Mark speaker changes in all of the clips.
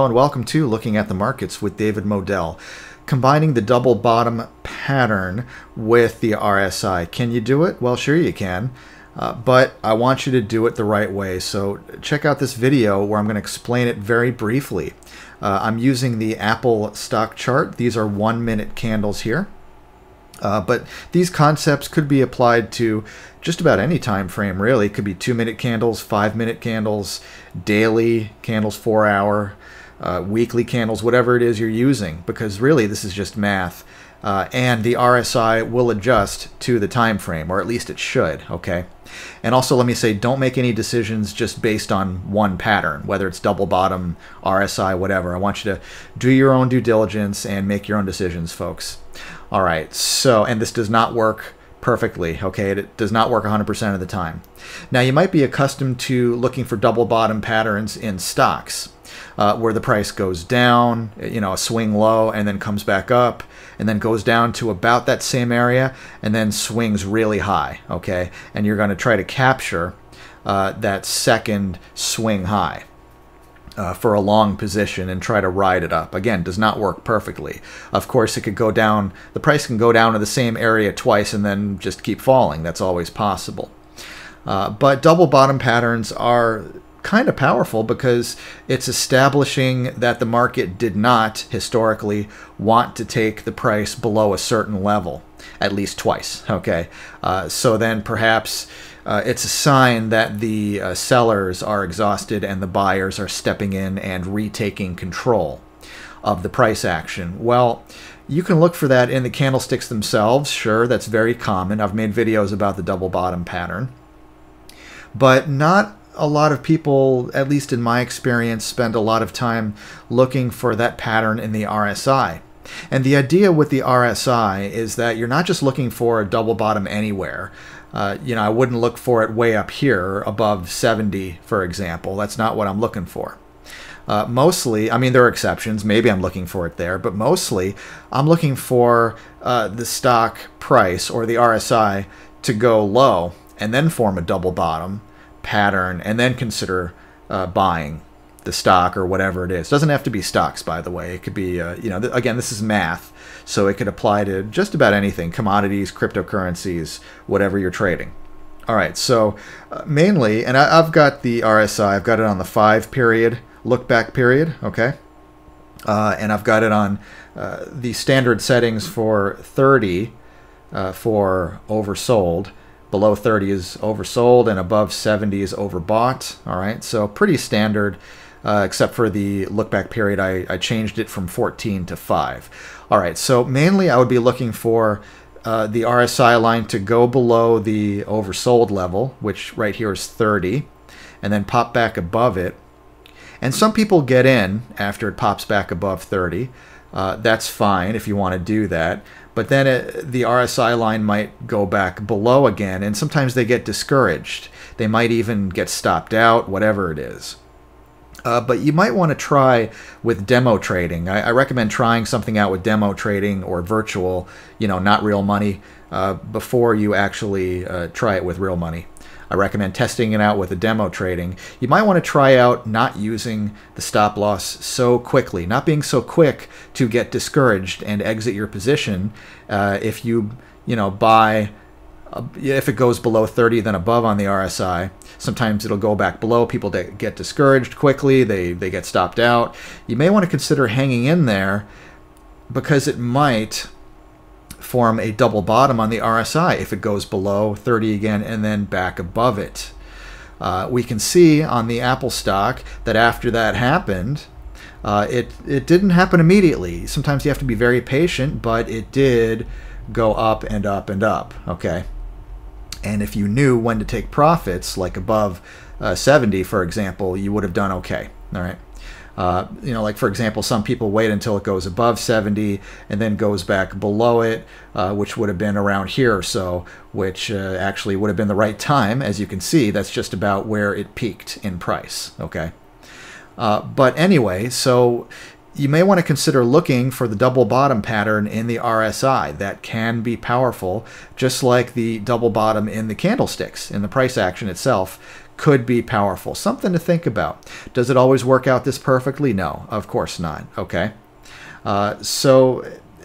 Speaker 1: Hello and welcome to Looking at the Markets with David Modell. Combining the double bottom pattern with the RSI. Can you do it? Well, sure you can, but I want you to do it the right way. So check out this video where I'm going to explain it very briefly. I'm using the Apple stock chart. These are 1-minute candles here. But these concepts could be applied to just about any time frame, really. It could be 2-minute candles, 5-minute candles, daily candles, 4-hour, weekly candles, whatever it is you're using, because really this is just math. And the RSI will adjust to the time frame, or at least it should, okay? And also let me say, don't make any decisions just based on one pattern, whether it's double bottom, RSI, whatever. I want you to do your own due diligence and make your own decisions, folks. All right, so, and this does not work perfectly, okay? It does not work 100% of the time. Now, you might be accustomed to looking for double bottom patterns in stocks, where the price goes down, you know, a swing low, and then comes back up, and then goes down to about that same area, and then swings really high, okay? And you're going to try to capture that second swing high for a long position and try to ride it up. Again, does not work perfectly. Of course, it could go down, the price can go down to the same area twice and then just keep falling. That's always possible. But double bottom patterns are kind of powerful because it's establishing that the market did not historically want to take the price below a certain level, at least twice, okay? So then perhaps it's a sign that the sellers are exhausted and the buyers are stepping in and retaking control of the price action. Well, you can look for that in the candlesticks themselves. Sure, that's very common. I've made videos about the double bottom pattern. But not a lot of people, at least in my experience, spend a lot of time looking for that pattern in the RSI. And the idea with the RSI is that you're not just looking for a double bottom anywhere. You know, I wouldn't look for it way up here above 70, for example. That's not what I'm looking for. Mostly, I mean, there are exceptions. Maybe I'm looking for it there, but mostly I'm looking for the stock price or the RSI to go low and then form a double bottom pattern and then consider buying the stock or whatever it is. Doesn't have to be stocks, by the way. It could be, you know, again, this is math, so it could apply to just about anything, commodities, cryptocurrencies, whatever you're trading. All right, so mainly, and I've got the RSI, I've got it on the 5-period, look-back period, okay? And I've got it on the standard settings for 30 for oversold. Below 30 is oversold, and above 70 is overbought. All right, so pretty standard, except for the look-back period. I changed it from 14 to 5. All right, so mainly I would be looking for the RSI line to go below the oversold level, which right here is 30, and then pop back above it. And some people get in after it pops back above 30. That's fine if you want to do that. But then the RSI line might go back below again, and sometimes they get discouraged. They might even get stopped out, whatever it is. But you might want to try with demo trading. I recommend trying something out with demo trading or virtual, you know, not real money, before you actually try it with real money. I recommend testing it out with a demo trading. You might want to try out not using the stop loss so quickly, not being so quick to get discouraged and exit your position. If you know, buy, if it goes below 30, then above on the RSI. Sometimes it'll go back below. People get discouraged quickly. They get stopped out. You may want to consider hanging in there because it might form a double bottom on the RSI if it goes below 30 again and then back above it. We can see on the Apple stock that after that happened, it didn't happen immediately. Sometimes you have to be very patient, but it did go up and up and up, okay? And if you knew when to take profits, like above 70, for example, you would have done okay, all right? You know, like for example, some people wait until it goes above 70 and then goes back below it, which would have been around here or so, which actually would have been the right time. As you can see, that's just about where it peaked in price, okay? But anyway, so you may want to consider looking for the double bottom pattern in the RSI. That can be powerful, just like the double bottom in the candlesticks in the price action itself could be powerful. Something to think about. Does it always work out this perfectly? No, of course not. Okay.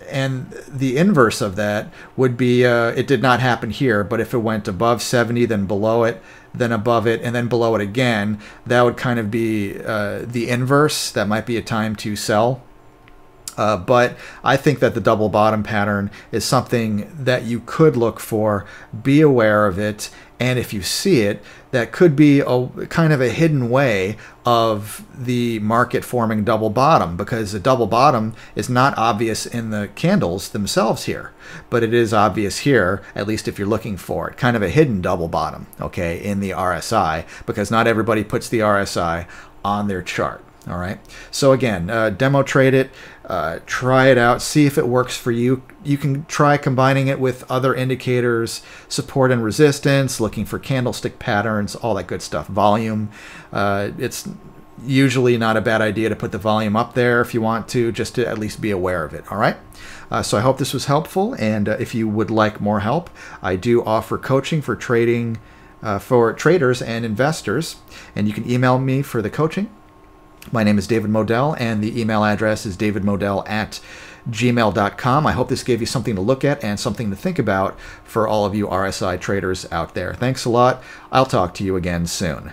Speaker 1: And the inverse of that would be, it did not happen here, but if it went above 70, then below it, then above it, and then below it again, that would kind of be the inverse. That might be a time to sell. But I think that the double bottom pattern is something that you could look for, be aware of it, and if you see it, that could be a kind of a hidden way of the market forming double bottom, because a double bottom is not obvious in the candles themselves here, but it is obvious here, at least if you're looking for it. Kind of a hidden double bottom, okay, in the RSI, because not everybody puts the RSI on their chart. All right. So again, demo trade it, try it out, see if it works for you. You can try combining it with other indicators, support and resistance, looking for candlestick patterns, all that good stuff. Volume. It's usually not a bad idea to put the volume up there if you want to, just to at least be aware of it. All right. So I hope this was helpful. And if you would like more help, I do offer coaching for trading for traders and investors. And you can email me for the coaching. My name is David Modell, and the email address is davidmodell@gmail.com. I hope this gave you something to look at and something to think about for all of you RSI traders out there. Thanks a lot. I'll talk to you again soon.